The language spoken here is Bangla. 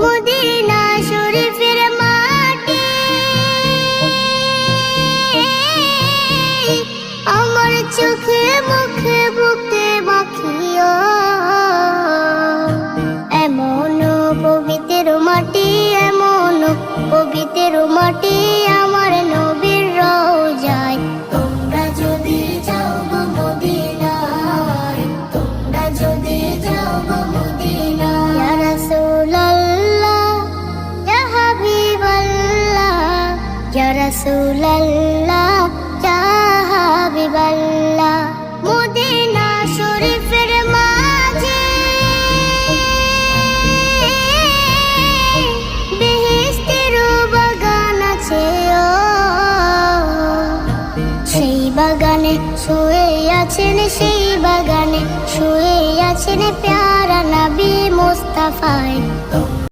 মদিনা শরীফের মাটি আমার চোখে মুখে বুকে মাখিও। এমন পবিত্র মাটি, এমন পবিত্র মাটি আমার নবীর রওজায়। তোমরা যদি যাও গো মদিনায়, তোমরা যদি যাও গো মদিনায়। ইয়া রাসূলুল্লাহ, ইয়া হাবিবাল্লাহ, ইয়া রাসূলুল্লাহ, ইয়া হাবিবাল্লাহ। মদিনা শরীফের মাঝে বেহেশতের বাগান আছে ও। সেই বাগানে শুয়ে আছেন, সেই বাগানে শুয়ে আছেন প্যারা নবী মুস্তাফায়।